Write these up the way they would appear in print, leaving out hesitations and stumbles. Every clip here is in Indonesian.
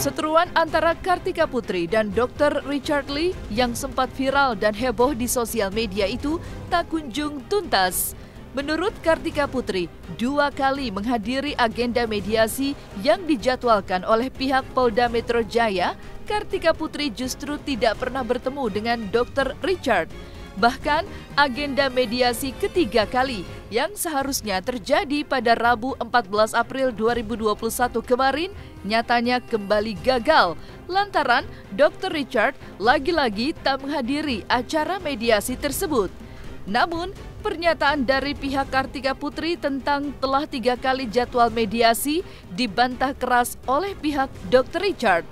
Perseteruan antara Kartika Putri dan Dr. Richard Lee yang sempat viral dan heboh di sosial media itu tak kunjung tuntas. Menurut Kartika Putri, 2 kali menghadiri agenda mediasi yang dijadwalkan oleh pihak Polda Metro Jaya, Kartika Putri justru tidak pernah bertemu dengan Dr. Richard. Bahkan agenda mediasi ketiga kali yang seharusnya terjadi pada Rabu 14 April 2021 kemarin nyatanya kembali gagal lantaran Dr. Richard lagi-lagi tak menghadiri acara mediasi tersebut. Namun, pernyataan dari pihak Kartika Putri tentang telah 3 kali jadwal mediasi dibantah keras oleh pihak Dr. Richard.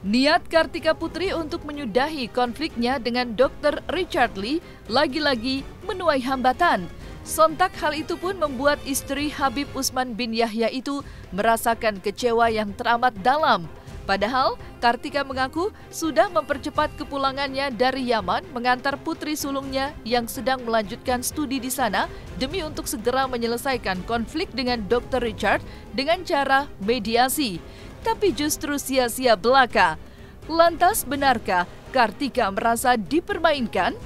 Niat Kartika Putri untuk menyudahi konfliknya dengan Dr. Richard Lee lagi-lagi menuai hambatan. Sontak hal itu pun membuat istri Habib Usman bin Yahya itu merasakan kecewa yang teramat dalam. Padahal Kartika mengaku sudah mempercepat kepulangannya dari Yaman mengantar putri sulungnya yang sedang melanjutkan studi di sana demi untuk segera menyelesaikan konflik dengan Dr. Richard dengan cara mediasi. Tapi justru sia-sia belaka. Lantas benarkah Kartika merasa dipermainkan?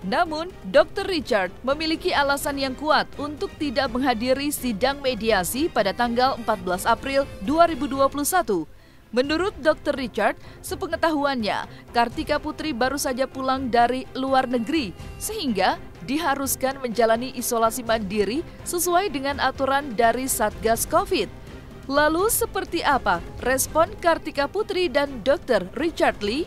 Namun, Dr. Richard memiliki alasan yang kuat untuk tidak menghadiri sidang mediasi pada tanggal 14 April 2021. Menurut Dr. Richard, sepengetahuannya, Kartika Putri baru saja pulang dari luar negeri, sehingga diharuskan menjalani isolasi mandiri sesuai dengan aturan dari Satgas COVID. Lalu seperti apa respon Kartika Putri dan Dr. Richard Lee?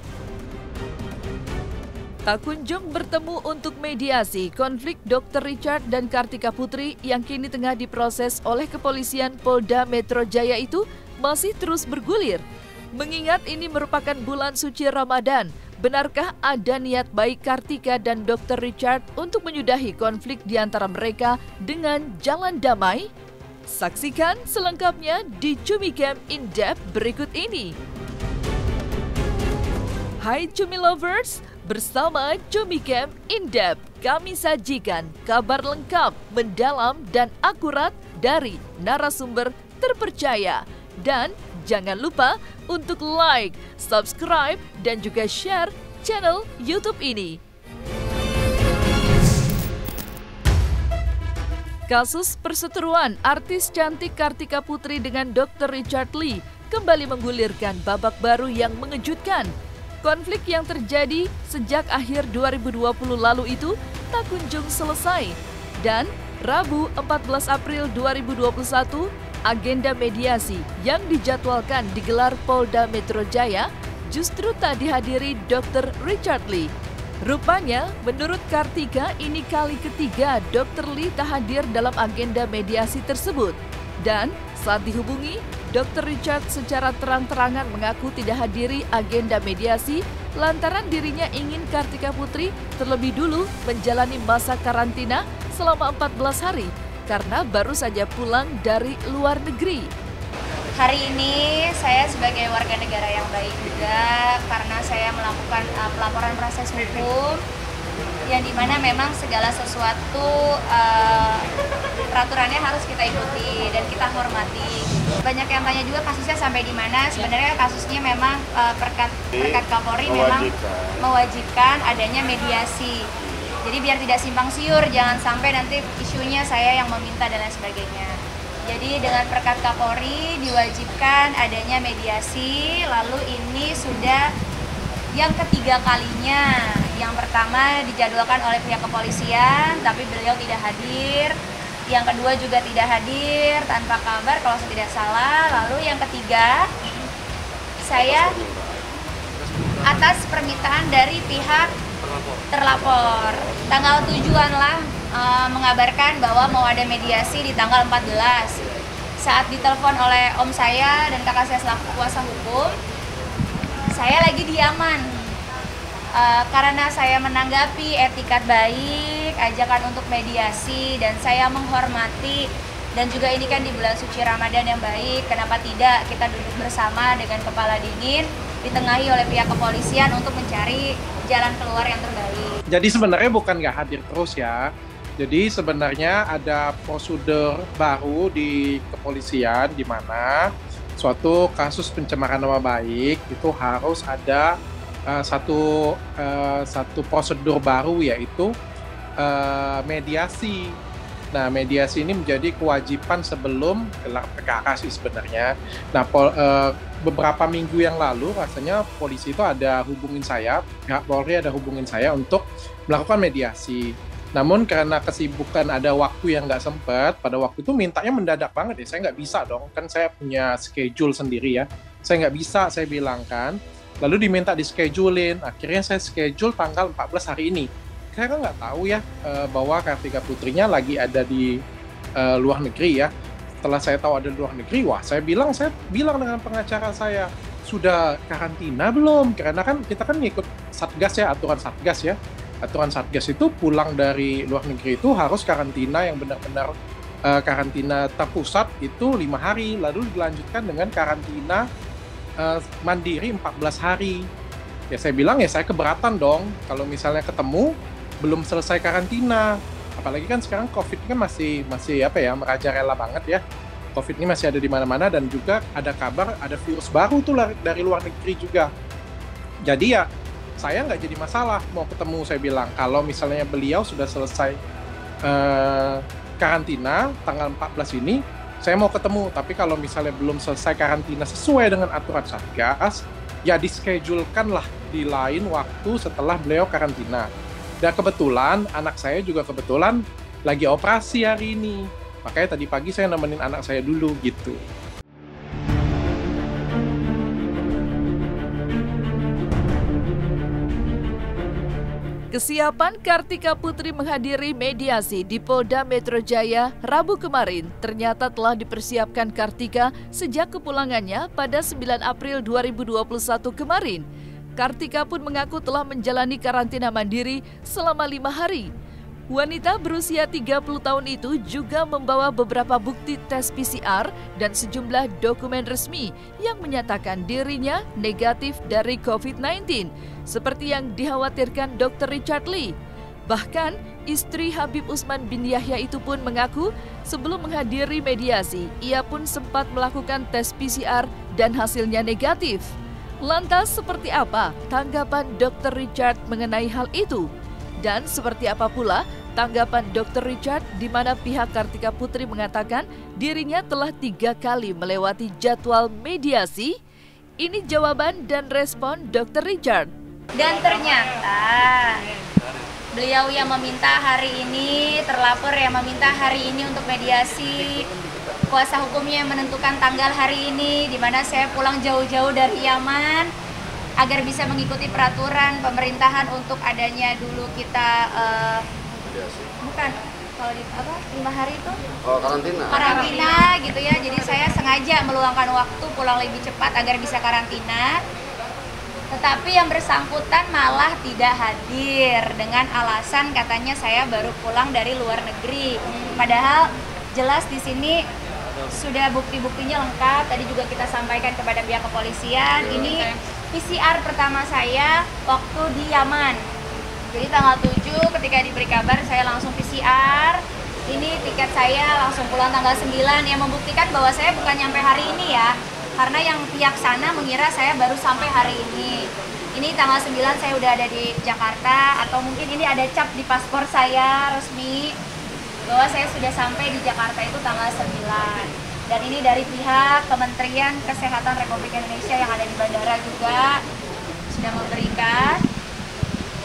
Tak kunjung bertemu untuk mediasi konflik Dr. Richard dan Kartika Putri yang kini tengah diproses oleh kepolisian Polda Metro Jaya itu masih terus bergulir. Mengingat ini merupakan bulan suci Ramadan, benarkah ada niat baik Kartika dan Dr. Richard untuk menyudahi konflik di antara mereka dengan jalan damai? Saksikan selengkapnya di Cumi Camp In Depth berikut ini. Hai Cumi Lovers, bersama Cumi Camp In Depth kami sajikan kabar lengkap, mendalam dan akurat dari narasumber terpercaya. Dan jangan lupa untuk like, subscribe dan juga share channel YouTube ini. Kasus perseteruan artis cantik Kartika Putri dengan Dr. Richard Lee kembali menggulirkan babak baru yang mengejutkan. Konflik yang terjadi sejak akhir 2020 lalu itu tak kunjung selesai. Dan Rabu 14 April 2021, agenda mediasi yang dijadwalkan digelar Polda Metro Jaya justru tak dihadiri Dr. Richard Lee. Rupanya, menurut Kartika, ini kali ketiga Dr. Lee tak hadir dalam agenda mediasi tersebut. Dan saat dihubungi, Dr. Richard secara terang-terangan mengaku tidak hadiri agenda mediasi lantaran dirinya ingin Kartika Putri terlebih dulu menjalani masa karantina selama 14 hari karena baru saja pulang dari luar negeri. Hari ini saya sebagai warga negara yang baik juga karena saya melakukan pelaporan proses hukum yang dimana memang segala sesuatu peraturannya harus kita ikuti dan kita hormati. Banyak yang tanya juga kasusnya sampai di mana. Sebenarnya kasusnya memang Perkat Kapolri memang mewajibkan adanya mediasi. Jadi biar tidak simpang siur, jangan sampai nanti isunya saya yang meminta dan lain sebagainya. Jadi dengan Perkat Kapolri diwajibkan adanya mediasi, lalu ini sudah yang ketiga kalinya. Yang pertama dijadwalkan oleh pihak kepolisian, tapi beliau tidak hadir. Yang kedua juga tidak hadir, tanpa kabar kalau saya tidak salah. Lalu yang ketiga, saya atas permintaan dari pihak terlapor. Tanggal 7-an lah mengabarkan bahwa mau ada mediasi di tanggal 14. Saat ditelepon oleh om saya dan kakak saya selaku kuasa hukum, saya lagi di Yaman. Karena saya menanggapi etikat baik, ajakan untuk mediasi, dan saya menghormati, dan juga ini kan di bulan suci Ramadan yang baik, kenapa tidak kita duduk bersama dengan kepala dingin, ditengahi oleh pihak kepolisian untuk mencari jalan keluar yang terbaik. Jadi sebenarnya bukan nggak hadir terus ya. Jadi sebenarnya ada prosedur baru di kepolisian di mana suatu kasus pencemaran nama baik itu harus ada satu prosedur baru, yaitu mediasi. Nah, mediasi ini menjadi kewajiban sebelum gelar perkara sih sebenarnya. Nah, beberapa minggu yang lalu rasanya polisi itu ada hubungin saya, pihak Polri ada hubungin saya untuk melakukan mediasi. Namun karena kesibukan ada waktu yang nggak sempat, pada waktu itu mintanya mendadak banget ya, saya nggak bisa dong, kan saya punya schedule sendiri ya, saya nggak bisa, saya bilang kan, lalu diminta di schedulein, akhirnya saya schedule tanggal 14 hari ini. Saya kan nggak tahu ya bahwa Kartika Putrinya lagi ada di luar negeri ya. Setelah saya tahu ada di luar negeri, wah saya bilang dengan pengacara saya, sudah karantina belum? Karena kan kita kan ngikut Satgas ya, aturan Satgas ya. Aturan Satgas itu pulang dari luar negeri itu harus karantina yang benar-benar karantina terpusat itu 5 hari, lalu dilanjutkan dengan karantina mandiri 14 hari. Ya saya bilang ya saya keberatan dong kalau misalnya ketemu belum selesai karantina. Apalagi kan sekarang COVID kan masih merajalela banget ya. COVID ini masih ada di mana-mana, dan juga ada kabar ada virus baru tuh dari luar negeri juga. Jadi ya saya nggak jadi masalah mau ketemu, saya bilang. Kalau misalnya beliau sudah selesai karantina tanggal 14 ini, saya mau ketemu. Tapi kalau misalnya belum selesai karantina sesuai dengan aturan Satgas, ya dischedule-kan lah di lain waktu setelah beliau karantina. Dan kebetulan anak saya juga kebetulan lagi operasi hari ini. Makanya tadi pagi saya nemenin anak saya dulu gitu. Kesiapan Kartika Putri menghadiri mediasi di Polda Metro Jaya Rabu kemarin ternyata telah dipersiapkan Kartika sejak kepulangannya pada 9 April 2021 kemarin. Kartika pun mengaku telah menjalani karantina mandiri selama 5 hari. Wanita berusia 30 tahun itu juga membawa beberapa bukti tes PCR dan sejumlah dokumen resmi yang menyatakan dirinya negatif dari COVID-19, seperti yang dikhawatirkan Dr. Richard Lee. Bahkan, istri Habib Usman bin Yahya itu pun mengaku sebelum menghadiri mediasi, ia pun sempat melakukan tes PCR dan hasilnya negatif. Lantas seperti apa tanggapan Dr. Richard mengenai hal itu? Dan seperti apa pula tanggapan Dr. Richard di mana pihak Kartika Putri mengatakan dirinya telah 3 kali melewati jadwal mediasi? Ini jawaban dan respon Dr. Richard. Dan ternyata beliau yang meminta hari ini, terlapor yang meminta hari ini untuk mediasi. Kuasa hukumnya yang menentukan tanggal hari ini, di mana saya pulang jauh-jauh dari Yaman agar bisa mengikuti peraturan pemerintahan untuk adanya dulu kita bukan kalau di 5 hari itu karantina gitu ya. Jadi saya sengaja meluangkan waktu pulang lebih cepat agar bisa karantina. Tetapi yang bersangkutan malah tidak hadir dengan alasan katanya saya baru pulang dari luar negeri. Padahal jelas di sini sudah bukti-buktinya lengkap. Tadi juga kita sampaikan kepada pihak kepolisian. Ini PCR pertama saya waktu di Yaman. Jadi tanggal 7 ketika diberi kabar saya langsung PCR. Ini tiket saya langsung pulang tanggal 9, yang membuktikan bahwa saya bukan nyampe hari ini ya. Karena yang pihak sana mengira saya baru sampai hari ini. Ini tanggal 9 saya udah ada di Jakarta, atau mungkin ini ada cap di paspor saya resmi bahwa saya sudah sampai di Jakarta itu tanggal 9. Dan ini dari pihak Kementerian Kesehatan Republik Indonesia yang ada di bandara juga sudah memberikan.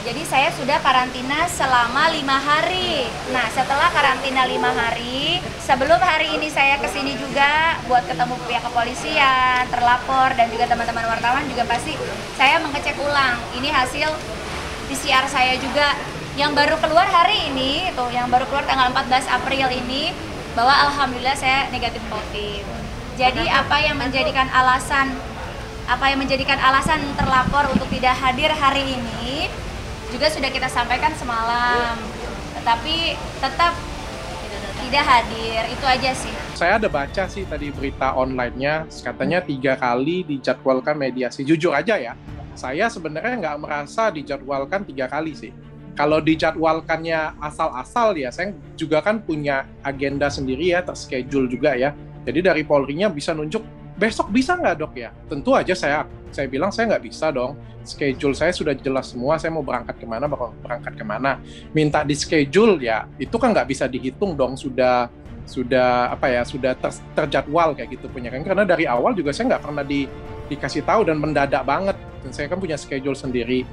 Jadi saya sudah karantina selama 5 hari. Nah, setelah karantina 5 hari, sebelum hari ini saya kesini juga buat ketemu pihak kepolisian, terlapor, dan juga teman-teman wartawan juga pasti saya mengecek ulang. Ini hasil PCR saya juga yang baru keluar hari ini, yang baru keluar tanggal 14 April ini, bahwa alhamdulillah saya negatif COVID. Jadi apa yang menjadikan alasan terlapor untuk tidak hadir hari ini juga sudah kita sampaikan semalam, tetapi tetap tidak hadir, itu aja sih. Saya ada baca sih tadi berita online-nya, katanya 3 kali dijadwalkan mediasi. Jujur aja ya, saya sebenarnya nggak merasa dijadwalkan 3 kali sih. Kalau dijadwalkannya asal-asal ya, saya juga kan punya agenda sendiri ya, terschedule juga ya. Jadi dari Polri-nya bisa nunjuk besok bisa nggak dok ya? Tentu aja saya bilang saya nggak bisa dong. Schedule saya sudah jelas semua, saya mau berangkat kemana, bakal berangkat kemana. Minta di schedule ya, itu kan nggak bisa dihitung dong, sudah terjadwal kayak gitu punya kan. Karena dari awal juga saya nggak pernah dikasih tahu dan mendadak banget. Dan saya kan punya schedule sendiri.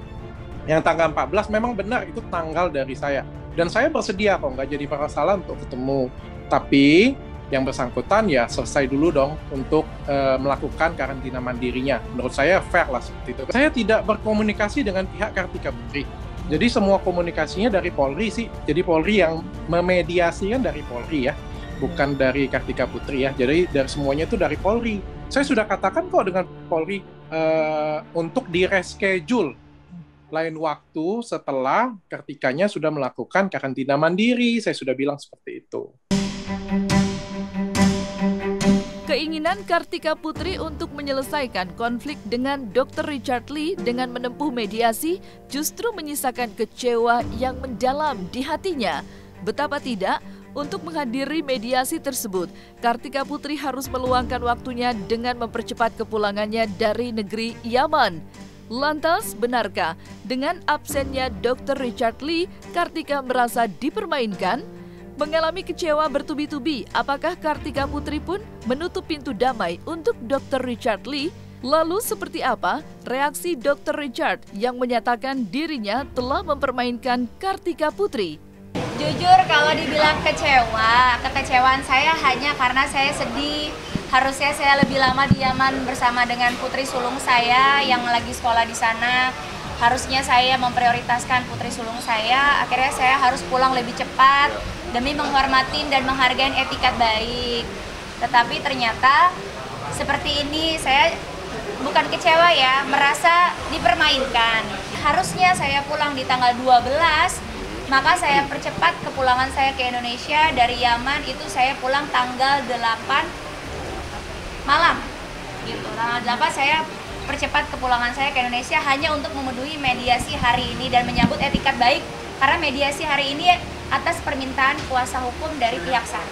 Yang tanggal 14 memang benar itu tanggal dari saya. Dan saya bersedia kok, nggak jadi masalah untuk ketemu. Tapi yang bersangkutan ya selesai dulu dong untuk melakukan karantina mandirinya. Menurut saya fair lah seperti itu. Saya tidak berkomunikasi dengan pihak Kartika Putri. Jadi semua komunikasinya dari Polri sih. Jadi Polri yang memediasi kan dari Polri ya, bukan dari Kartika Putri ya. Jadi dari semuanya itu dari Polri. Saya sudah katakan kok dengan Polri untuk di-reschedule lain waktu setelah Kartikanya sudah melakukan karantina mandiri. Saya sudah bilang seperti itu. Keinginan Kartika Putri untuk menyelesaikan konflik dengan Dr. Richard Lee dengan menempuh mediasi justru menyisakan kecewa yang mendalam di hatinya. Betapa tidak, untuk menghadiri mediasi tersebut, Kartika Putri harus meluangkan waktunya dengan mempercepat kepulangannya dari negeri Yaman. Lantas, benarkah dengan absennya Dr. Richard Lee, Kartika merasa dipermainkan? Mengalami kecewa bertubi-tubi, apakah Kartika Putri pun menutup pintu damai untuk Dr. Richard Lee? Lalu seperti apa reaksi Dr. Richard yang menyatakan dirinya telah mempermainkan Kartika Putri? Jujur kalau dibilang kecewa, kekecewaan saya hanya karena saya sedih. Harusnya saya lebih lama di Yaman bersama dengan putri sulung saya yang lagi sekolah di sana. Harusnya saya memprioritaskan putri sulung saya. Akhirnya saya harus pulang lebih cepat demi menghormati dan menghargai etikat baik. Tetapi ternyata seperti ini, saya bukan kecewa ya, merasa dipermainkan. Harusnya saya pulang di tanggal 12, maka saya percepat kepulangan saya ke Indonesia. Dari Yaman itu saya pulang tanggal 8 malam gitu. Tanggal 8 saya percepat kepulangan saya ke Indonesia hanya untuk memenuhi mediasi hari ini dan menyambut etikat baik, karena mediasi hari ini atas permintaan kuasa hukum dari pihak sana.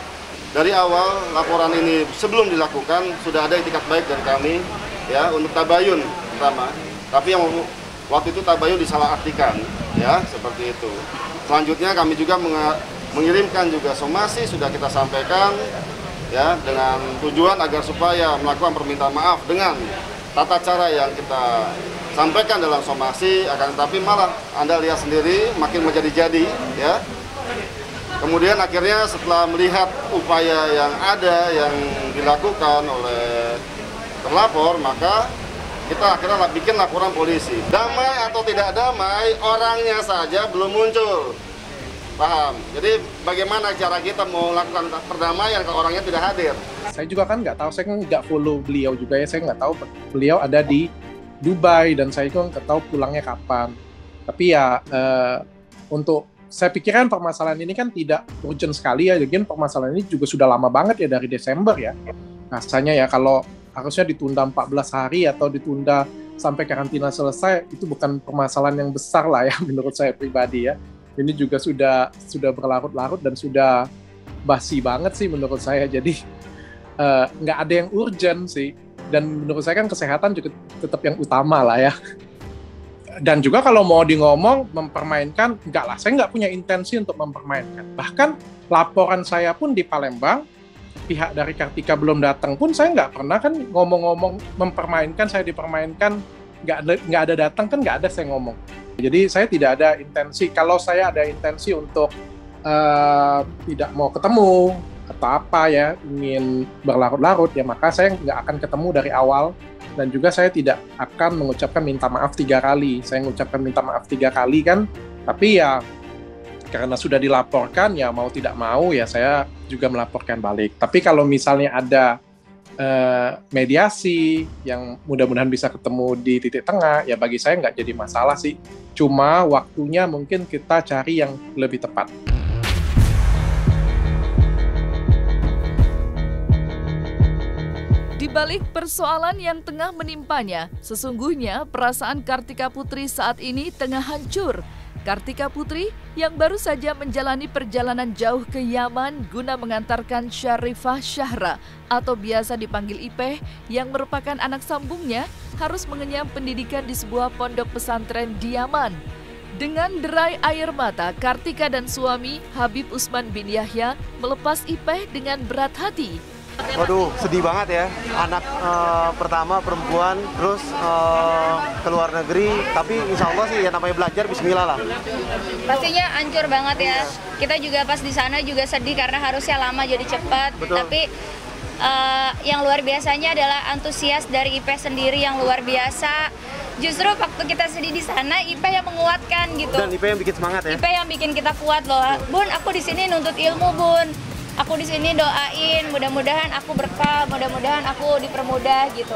Dari awal laporan ini sebelum dilakukan sudah ada etikat baik dari kami ya untuk tabayun pertama. Tapi yang waktu itu tabayun disalahartikan ya, seperti itu. Selanjutnya kami juga mengirimkan juga somasi, sudah kita sampaikan ya, dengan tujuan agar supaya melakukan permintaan maaf dengan tata cara yang kita sampaikan dalam somasi. Akan tetapi malah Anda lihat sendiri makin menjadi-jadi ya. Kemudian akhirnya setelah melihat upaya yang ada yang dilakukan oleh terlapor, maka kita akhirnya bikin laporan polisi. Damai atau tidak damai, orangnya saja belum muncul. Paham? Jadi bagaimana cara kita mau melakukan perdamaian kalau orangnya tidak hadir? Saya juga kan nggak tahu, saya kan nggak follow beliau juga ya, saya nggak tahu beliau ada di Dubai dan saya juga nggak tahu pulangnya kapan. Tapi ya saya pikirkan permasalahan ini kan tidak urgent sekali ya, jadi permasalahan ini juga sudah lama banget ya, dari Desember ya. Rasanya ya kalau harusnya ditunda 14 hari atau ditunda sampai karantina selesai, itu bukan permasalahan yang besar lah ya menurut saya pribadi ya. Ini juga sudah berlarut-larut dan sudah basi banget sih menurut saya. Jadi nggak ada yang urgent sih. Dan menurut saya kan kesehatan juga tetap yang utama lah ya. Dan juga kalau mau ngomong mempermainkan, enggak lah. Saya nggak punya intensi untuk mempermainkan. Bahkan laporan saya pun di Palembang, pihak dari Kartika belum datang pun saya nggak pernah kan ngomong-ngomong mempermainkan, saya dipermainkan, nggak ada datang kan, nggak ada saya ngomong. Jadi saya tidak ada intensi. Kalau saya ada intensi untuk tidak mau ketemu atau apa ya, ingin berlarut-larut ya, maka saya nggak akan ketemu dari awal. Dan juga saya tidak akan mengucapkan minta maaf 3 kali. Saya mengucapkan minta maaf 3 kali kan, tapi ya karena sudah dilaporkan ya mau tidak mau ya saya juga melaporkan balik. Tapi kalau misalnya ada mediasi yang mudah-mudahan bisa ketemu di titik tengah, ya bagi saya nggak jadi masalah sih. Cuma waktunya mungkin kita cari yang lebih tepat. Di balik persoalan yang tengah menimpanya, sesungguhnya perasaan Kartika Putri saat ini tengah hancur. Kartika Putri yang baru saja menjalani perjalanan jauh ke Yaman guna mengantarkan Syarifah Syahra atau biasa dipanggil Ipeh yang merupakan anak sambungnya harus mengenyam pendidikan di sebuah pondok pesantren di Yaman. Dengan derai air mata, Kartika dan suami Habib Usman bin Yahya melepas Ipeh dengan berat hati. Waduh, sedih banget ya. Anak pertama perempuan, terus ke luar negeri. Tapi insya Allah sih ya namanya belajar, bismillah lah. Pastinya hancur banget ya. Kita juga pas di sana juga sedih karena harusnya lama jadi cepat. Betul. Tapi yang luar biasanya adalah antusias dari Ipeh sendiri yang luar biasa. Justru waktu kita sedih di sana, Ipeh yang menguatkan gitu. Dan Ipeh yang bikin semangat ya. Ipeh yang bikin kita kuat loh. Bun, aku di sini nuntut ilmu, Bun. Aku di sini doain, mudah-mudahan aku berkah, mudah-mudahan aku dipermudah gitu.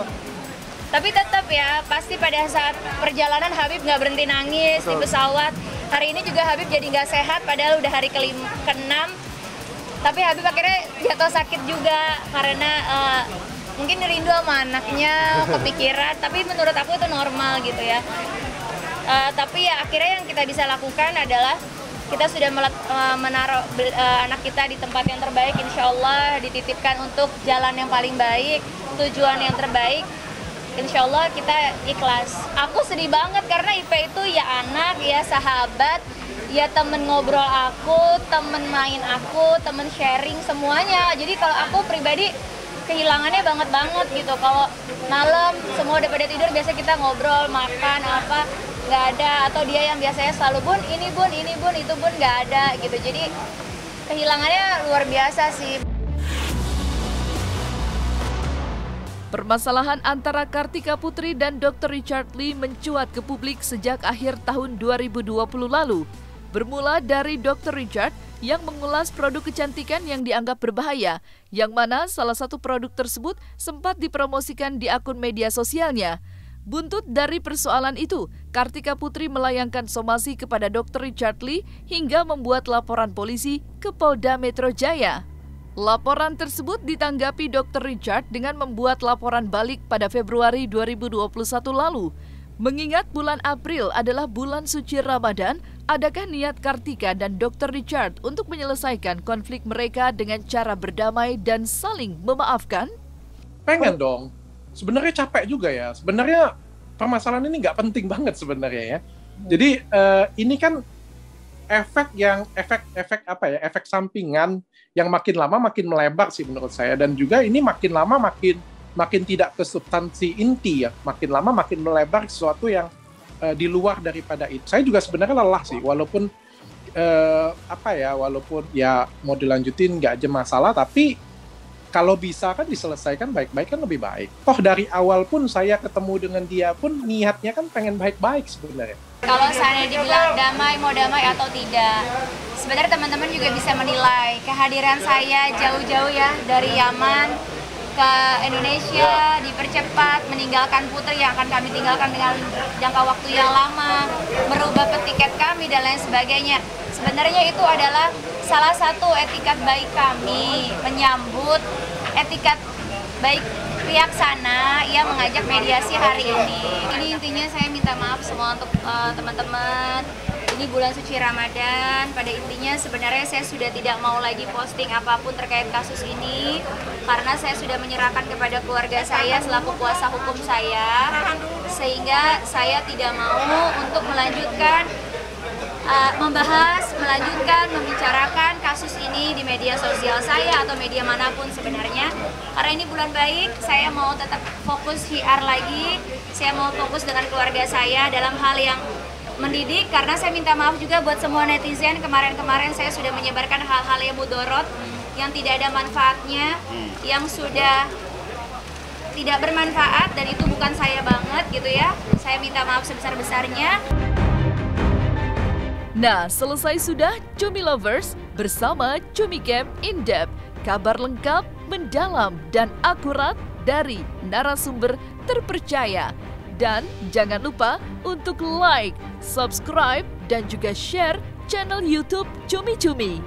Tapi tetap ya, pasti pada saat perjalanan Habib nggak berhenti nangis di pesawat. Hari ini juga Habib jadi nggak sehat, padahal udah hari ke-6. Tapi Habib akhirnya jatuh sakit juga karena mungkin rindu sama anaknya, kepikiran. Tapi menurut aku itu normal gitu ya. Tapi ya akhirnya yang kita bisa lakukan adalah kita sudah menaruh anak kita di tempat yang terbaik, insya Allah dititipkan untuk jalan yang paling baik, tujuan yang terbaik, insya Allah kita ikhlas. Aku sedih banget karena Ipeh itu ya anak, ya sahabat, ya temen ngobrol aku, temen main aku, temen sharing semuanya. Jadi kalau aku pribadi kehilangannya banget gitu. Kalau malam semua udah pada tidur, biasa kita ngobrol, makan apa, nggak ada. Atau dia yang biasanya selalu bun, ini bun, itu bun, nggak ada gitu. Jadi kehilangannya luar biasa sih. Permasalahan antara Kartika Putri dan Dr. Richard Lee mencuat ke publik sejak akhir tahun 2020 lalu. Bermula dari Dr. Richard yang mengulas produk kecantikan yang dianggap berbahaya, yang mana salah satu produk tersebut sempat dipromosikan di akun media sosialnya. Buntut dari persoalan itu, Kartika Putri melayangkan somasi kepada Dr. Richard Lee hingga membuat laporan polisi ke Polda Metro Jaya. Laporan tersebut ditanggapi Dr. Richard dengan membuat laporan balik pada Februari 2021 lalu. Mengingat bulan April adalah bulan suci Ramadan, adakah niat Kartika dan Dr. Richard untuk menyelesaikan konflik mereka dengan cara berdamai dan saling memaafkan? Pengen dong. Sebenarnya capek juga ya. Sebenarnya permasalahan ini nggak penting banget sebenarnya ya. Jadi ini kan efek sampingan yang makin lama makin melebar sih menurut saya, dan juga ini makin lama makin tidak ke substansi inti ya, makin lama makin melebar sesuatu yang di luar daripada itu. Saya juga sebenarnya lelah sih, walaupun walaupun ya mau dilanjutin nggak aja masalah, tapi kalau bisa kan diselesaikan baik-baik kan lebih baik. Toh dari awal pun saya ketemu dengan dia pun niatnya kan pengen baik-baik sebenarnya. Kalau saya dibilang damai, mau damai atau tidak, sebenarnya teman-teman juga bisa menilai kehadiran saya jauh-jauh ya dari Yaman ke Indonesia, dipercepat, meninggalkan Putri yang akan kami tinggalkan dengan jangka waktu yang lama, merubah tiket kami dan lain sebagainya. Sebenarnya itu adalah salah satu etikat baik kami, menyambut etikat baik pihak sana yang mengajak mediasi hari ini. Ini intinya saya minta maaf semua untuk teman-teman. Ini bulan suci Ramadan, pada intinya sebenarnya saya sudah tidak mau lagi posting apapun terkait kasus ini karena saya sudah menyerahkan kepada keluarga saya selaku kuasa hukum saya, sehingga saya tidak mau untuk melanjutkan membicarakan kasus ini di media sosial saya atau media manapun sebenarnya. Karena ini bulan baik, saya mau tetap fokus syiar lagi, saya mau fokus dengan keluarga saya dalam hal yang mendidik, karena saya minta maaf juga buat semua netizen. Kemarin saya sudah menyebarkan hal-hal yang mudorot, yang tidak ada manfaatnya, yang sudah tidak bermanfaat, dan itu bukan saya banget gitu ya. Saya minta maaf sebesar-besarnya. Nah, selesai sudah Cumi Lovers bersama Cumi Camp In-Depth. Kabar lengkap, mendalam, dan akurat dari narasumber terpercaya. Dan jangan lupa untuk like, subscribe, dan juga share channel YouTube Cumi Cumi.